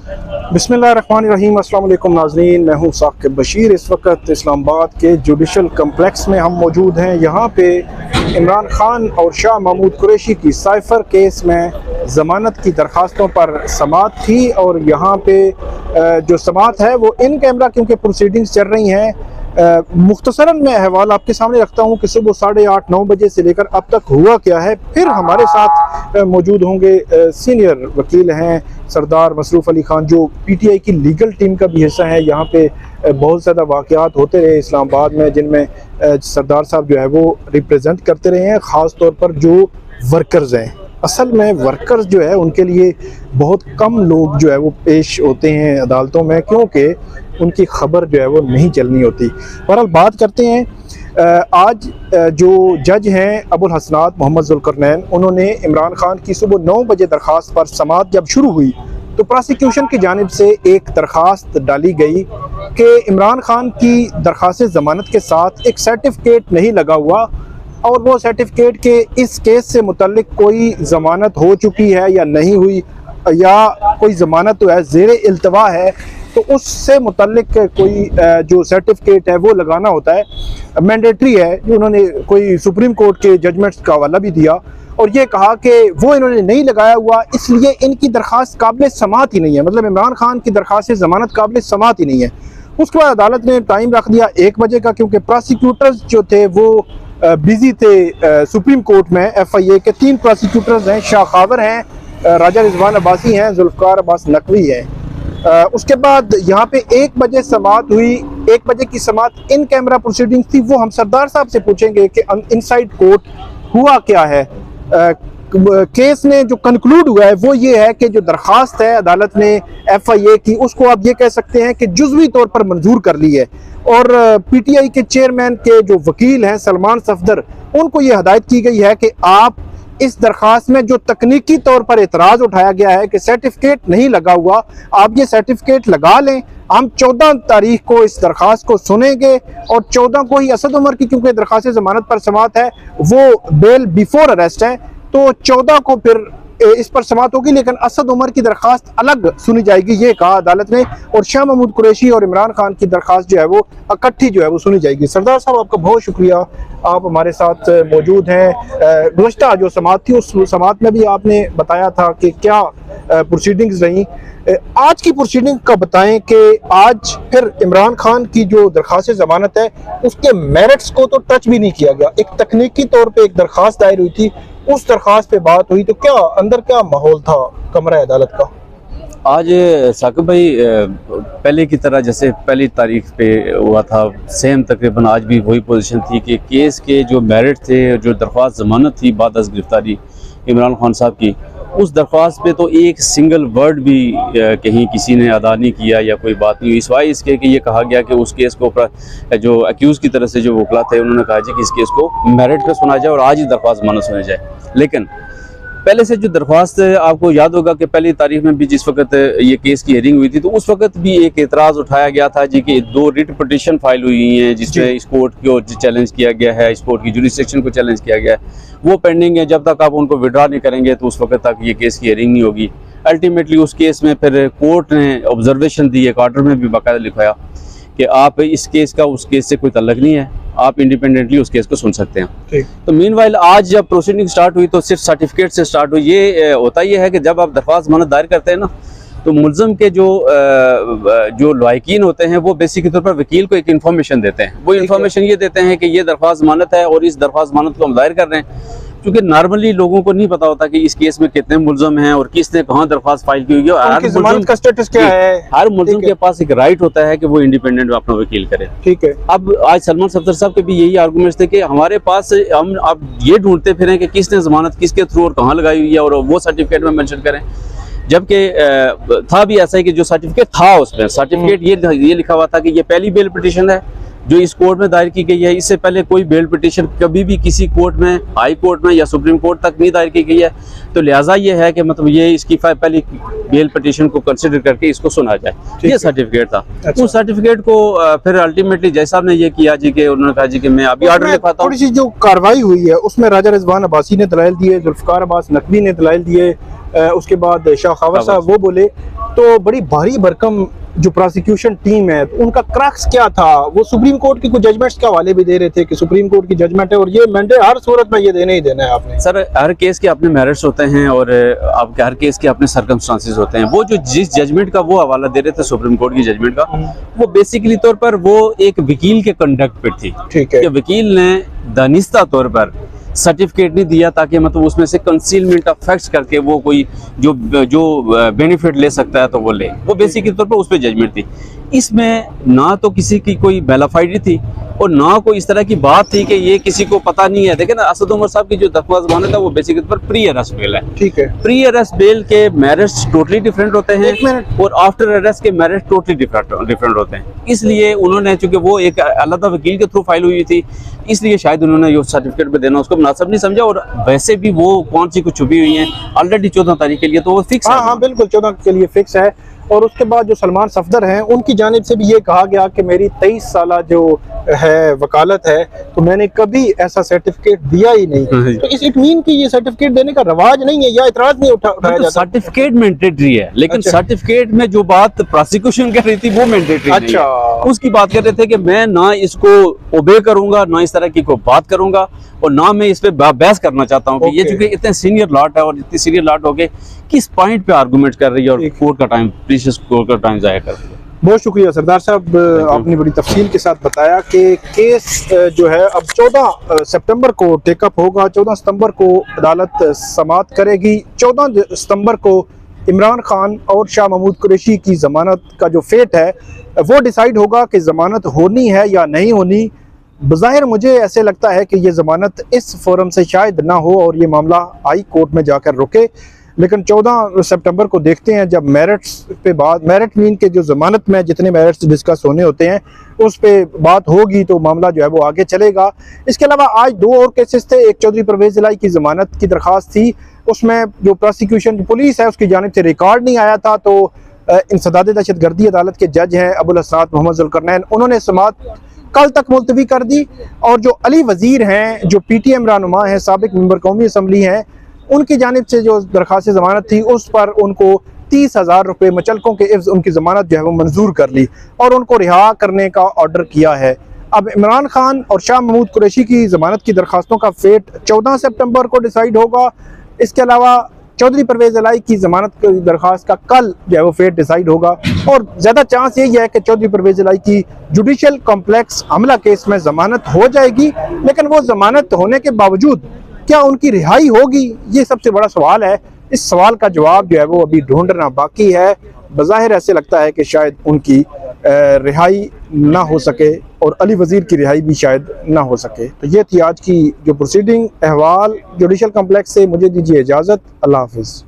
बिस्मिल्लाहिर्रहमानिर्रहीम। अस्सलाम वालेकुम नाज़रीन, मैं हूँ साकिब बशीर। इस वक्त इस्लामाबाद के जुडिशल कम्प्लेक्स में हम मौजूद हैं। यहाँ पे इमरान खान और शाह महमूद कुरैशी की साइफ़र केस में ज़मानत की दरख्वास्तों पर समाअत थी और यहाँ पे जो समाअत है वो इन कैमरा क्योंकि प्रोसीडिंग्स चल रही हैं। मुख्तसरन मैं अहवाल आपके सामने रखता हूँ कि सुबह 8:30-9 बजे से लेकर अब तक हुआ क्या है। फिर हमारे साथ मौजूद होंगे सीनियर वकील हैं सरदार मसरूफ़ अली ख़ान, जो PTI की लीगल टीम का भी हिस्सा है। यहाँ पे बहुत ज़्यादा वाक़यात होते रहे इस्लामाबाद में, जिनमें सरदार साहब जो है वो रिप्रेजेंट करते रहे हैं, ख़ास तौर पर जो वर्कर्स हैं। असल में वर्कर्स जो है उनके लिए बहुत कम लोग जो है वो पेश होते हैं अदालतों में, क्योंकि उनकी खबर जो है वो नहीं चलनी होती। बहरहाल बात करते हैं आज जो जज हैं अबुल हसनात मोहम्मद ज़ुल्करनैन, उन्होंने इमरान खान की सुबह 9 बजे दरख्वास्त पर समाअत जब शुरू हुई तो प्रोसिक्यूशन की जानिब से एक दरख्वास्त डाली गई कि इमरान खान की दरख्वास्त ज़मानत के साथ एक सर्टिफिकेट नहीं लगा हुआ और वो सर्टिफिकेट के इस केस से मुतल्लिक कोई ज़मानत हो चुकी है या नहीं हुई, या कोई ज़मानत तो है ज़ेर इल्तवा है, तो उससे मुतल्लिक कोई जो सर्टिफिकेट है वो लगाना होता है, मैंडेटरी है। जो उन्होंने कोई सुप्रीम कोर्ट के जजमेंट्स का हवाला भी दिया और ये कहा कि वो इन्होंने नहीं लगाया हुआ, इसलिए इनकी दरख्वास्त काबिल समाअत ही नहीं है। मतलब इमरान खान की दरख्वास्त ज़मानत काबिल समाअत ही नहीं है। उसके बाद अदालत ने टाइम रख दिया 1 बजे का, क्योंकि प्रोसिक्यूटर्स जो थे वो बिजी थे सुप्रीम कोर्ट में। FIA के 3 प्रोसिक्यूटर्स हैं, शाह खावर हैं, राजा रिजवान अब्बासी हैं, जुल्फ़िकार अब्बास नकवी हैं। उसके बाद यहाँ पे 1 बजे समाअत हुई। 1 बजे की समाअत इन कैमरा प्रोसीडिंग्स थी। वो हम सरदार साहब से पूछेंगे कि इनसाइड कोर्ट हुआ क्या है। केस में जो कंक्लूड हुआ है वो ये है कि जो दरख्वास्त है अदालत ने FIA की, उसको आप ये कह सकते हैं कि जुज़वी तौर पर मंजूर कर ली है। और PTI के चेयरमैन के जो वकील हैं सलमान सफदर, उनको ये हदायत की गई है कि आप इस दरख्वास्त में जो तकनीकी तौर पर एतराज़ उठाया गया है कि सर्टिफिकेट नहीं लगा हुआ, आप ये सर्टिफिकेट लगा लें। हम 14 तारीख को इस दरख्वास्त को सुनेंगे और 14 को ही असद उमर की, क्योंकि दरख्वास्त ज़मानत पर समाअत है, वो बेल बिफोर अरेस्ट है, तो 14 को फिर इस पर समाअत होगी, लेकिन असद उमर की दरख्वास्त अलग सुनी जाएगी, ये कहा अदालत ने। और शाह महमूद कुरैशी और इमरान खान की दरख्वास्त जो है वो इकट्ठी जो है वो सुनी जाएगी। सरदार साहब, आपका बहुत शुक्रिया, आप हमारे साथ मौजूद हैं। गुज़श्ता जो समाअत थी उस समाअत में भी आपने बताया था कि क्या प्रोसीडिंग्स रही। आज की प्रोसीडिंग का बताएं कि आज फिर इमरान खान की जो दरख्वास्त ज़मानत है उसके मेरिट्स को तो टच भी नहीं किया गया। एक तकनीकी तौर पे एक दरख्वास्त दायर हुई थी, उस दरख्वास्त पे बात हुई, तो क्या अंदर क्या माहौल था कमरा अदालत का? आज साकिब भाई पहले की तरह जैसे पहली तारीख पे हुआ था, सेम तकरीबन आज भी वही पोजीशन थी कि केस के जो मेरिट थे, जो दरख्वास्त ज़मानत थी बाद अज़ गिरफ्तारी इमरान खान साहब की, उस दरख्वास्त पे तो एक सिंगल वर्ड भी कहीं किसी ने अदा नहीं किया या कोई बात नहीं हुई, सिवाय इसके कि ये कहा गया कि उस केस को जो अक्यूज़ की तरफ से जो वकला थे उन्होंने कहा जी कि इस केस को मेरिट पे सुना जाए और आज ही दरख्वास्त ज़मानत सुना जाए। लेकिन पहले से जो दरख्वास्त आपको याद होगा कि पहली तारीख में भी जिस वक्त ये केस की हियरिंग हुई थी तो उस वक्त भी एक एतराज़ उठाया गया था जी कि 2 रिट पिटीशन फाइल हुई हैं जिसमें इस कोर्ट को चैलेंज किया गया है, इस कोर्ट की जुरिस्डिक्शन को चैलेंज किया गया है, वो पेंडिंग है। जब तक आप उनको विड्रा नहीं करेंगे तो उस वक्त तक ये केस की हियरिंग नहीं होगी। अल्टीमेटली उस केस में फिर कोर्ट ने ऑब्जर्वेशन दी, एक ऑर्डर में भी बाकायदा लिखाया कि आप इस केस का उस केस से कोई तल्लक नहीं है, आप इंडिपेंडेंटली उस केस को सुन सकते हैं। तो मीनवाइल आज जब प्रोसीडिंग स्टार्ट हुई तो सिर्फ सर्टिफिकेट से स्टार्ट हुई। ये होता ये है कि जब आप दरख्वास्त ज़मानत दायर करते हैं ना तो मुल्ज़म के जो लायकीन होते हैं वो बेसिक तौर पर वकील को एक इन्फॉर्मेशन देते हैं। वो इन्फॉर्मेशन ये देते हैं कि ये दरख्वास्त ज़मानत है और इस दरख्वास्त ज़मानत को हम दायर कर रहे हैं, क्योंकि नॉर्मली लोगों को नहीं पता होता कि इस केस में कितने मुल्ज़म हैं और किसने कहाँ दरख्वास्त फाइल की हुई है। हर मुल्ज़म का स्टेटस क्या है, हर मुल्ज़म के पास एक राइट होता है कि वो इंडिपेंडेंट अपना वकील करे। ठीक है। अब आज सलमान सफदर साहब के भी यही आर्गूमेंट्स थे कि हमारे पास हम अब ये ढूंढते फिरें कि किसने ज़मानत किसके थ्रू और कहाँ लगाई हुई है और वो सर्टिफिकेट में मेंशन करें, जबकि था भी ऐसा है कि जो सर्टिफिकेट था उसमें सर्टिफिकेट ये लिखा हुआ था कि ये पहली बेल पिटीशन है जो इस कोर्ट में दायर की गई है। इससे पहले कोई बेल पिटीशन कभी भी किसी कोर्ट में, हाई कोर्ट में या सुप्रीम कोर्ट तक नहीं दायर की गई है। तो लिहाजा ये है कि मतलब ये इसकी पहली बेल पिटीशन को कंसिडर करके इसको सुना जाए, ये सर्टिफिकेट था। अच्छा। उस सर्टिफिकेट को फिर अल्टीमेटली जज साहब ने ये किया जी कि उन्होंने कहा जी कि मैं अभी ऑर्डर लिखवाता हूँ। थोड़ी सी जो कार्रवाई हुई है उसमें राजा रिजवान अब्बासी ने दलाइल दिए, जुल्फ़िकार अब्बास नकवी ने दलाइल दिए, उसके बाद शाह खावर साहब वो बोले, तो बड़ी भारी भरकम जो प्रोसिक्यूशन टीम है उनका क्रक्स क्या था? वो सुप्रीम कोर्ट की कुछ जजमेंट्स के हवाले भी दे रहे थे कि सुप्रीम कोर्ट की जजमेंट है और ये मैंडेट हर सूरत में ये देने ही देना है आपने। सर, हर केस के अपने मेरिट्स होते हैं और आपके हर केस के अपने सर्कमस्टांसेस होते हैं। वो जो जिस जजमेंट का वो हवाला दे रहे थे सुप्रीम कोर्ट की जजमेंट का, वो बेसिकली तौर पर वो एक वकील के कंडक्ट पे थी। ठीक है कि वकील ने दानिस्ता तौर पर सर्टिफिकेट नहीं दिया ताकि मतलब उसमें से कंसीलमेंट ऑफ फैक्ट्स करके वो कोई जो बेनिफिट ले सकता है तो वो ले, वो बेसिकली तौर पर उस पर जजमेंट थी। इसमें ना तो किसी की कोई बेलाफाइडी थी और ना कोई इस तरह की बात थी कि ये किसी को पता नहीं है। देखिए ना, असद उमर साहब की जो दरख्वास्त जमानत है वो बेसिकली तौर पर प्री अरेस्ट बेल है। ठीक है, प्री अरेस्ट बेल के मेरिट्स टोटली डिफरेंट होते हैं और आफ्टर अरेस्ट के मेरिट्स टोटली डिफरेंट होते हैं। इसलिए उन्होंने, चूंकि वो एक अलग वकील के थ्रू फाइल हुई थी, इसलिए शायद उन्होंने ये सर्टिफिकेट पे देना उसको मुनासिब नहीं समझा। और वैसे भी वो कौन सी कुछ छुपी हुई हैं ऑलरेडी 14 तारीख के लिए, तो वो फिक्स है। हाँ बिल्कुल 14 के लिए फिक्स है। और उसके बाद जो सलमान सफदर हैं उनकी जानिब से भी ये कहा गया कि मेरी 23 साल जो है वकालत है, तो मैंने कभी ऐसा सर्टिफिकेट दिया ही नहीं। तो इस इट मीन कि ये सर्टिफिकेट देने का रवाज नहीं है या इतराज नहीं उठाया जाता? सर्टिफिकेट मैंडेटरी है, लेकिन अच्छा। सर्टिफिकेट में जो बात प्रोसिक्यूशन कर रही थी वो मैंडेटरी नहीं है। अच्छा, उसकी बात कर रहे थे कि मैं ना इसको ओबे करूंगा, ना इस तरह की कोई बात करूंगा और ना मैं इस पे बहस करना चाहता हूँ कि ये चूंकि इतने सीनियर लॉट है और इतनी सीनियर लॉट हो गए, किस पॉइंट पे आर्गूमेंट कर रही है और कोर्ट का टाइम, प्रीशियस कोर्ट का टाइम जाया कर रही है। बहुत शुक्रिया सरदार साहब, आपने बड़ी तफसील के साथ बताया कि केस जो है अब 14 सितंबर को टेकअप होगा। 14 सितंबर को अदालत समाअत करेगी। 14 सितंबर को इमरान खान और शाह महमूद कुरैशी की ज़मानत का जो फेट है वो डिसाइड होगा कि ज़मानत होनी है या नहीं होनी। बज़ाहिर मुझे ऐसे लगता है कि ये ज़मानत इस फोरम से शायद ना हो और ये मामला हाई कोर्ट में जाकर रुके, लेकिन 14 सितंबर को देखते हैं जब मेरिट्स पे बात, मेरिट मीन के जो ज़मानत में जितने मेरिट्स डिस्कस होने होते हैं उस पे बात होगी तो मामला जो है वो आगे चलेगा। इसके अलावा आज 2 और केसेस थे। एक चौधरी परवेज़ इलाही की ज़मानत की दरख्वास्त थी, उसमें जो प्रोसिक्यूशन पुलिस है उसकी जानिब से रिकॉर्ड नहीं आया था, तो इंसदाद दहशतगर्दी अदालत के जज हैं अबुल हसनात मोहम्मद ज़ुल्करनैन, उन्होंने समाअत कल तक मुलतवी कर दी। और जो अली वज़ीर हैं, जो PTM रहनुमा हैं, साबिक मेंबर कौमी असम्बली हैं, उनकी जानिब से जो दरख्वास्त ज़मानत थी उस पर उनको 30,000 रुपये मुचलकों के इव्ज़ उनकी ज़मानत जो है वो मंजूर कर ली और उनको रिहा करने का ऑर्डर किया है। अब इमरान खान और शाह महमूद कुरैशी की ज़मानत की दरख्वास्तों का फेट 14 सितंबर को डिसाइड होगा। इसके अलावा चौधरी परवेज़ इलाही की ज़मानत की दरख्वास्त का कल जो है वो फेट डिसाइड होगा और ज़्यादा चांस यही है कि चौधरी परवेज़ इलाही की जुडिशल कॉम्प्लेक्स हमला केस में ज़मानत हो जाएगी। लेकिन वो ज़मानत होने के बावजूद क्या उनकी रिहाई होगी, ये सबसे बड़ा सवाल है। इस सवाल का जवाब जो है वो अभी ढूंढना बाकी है। बज़ाहिर ऐसे लगता है कि शायद उनकी रिहाई ना हो सके और अली वज़ीर की रिहाई भी शायद ना हो सके। तो ये थी आज की जो प्रोसीडिंग अहवाल जुडिशल कॉम्प्लेक्स से। मुझे दीजिए इजाज़त, अल्लाह हाफ़िज़।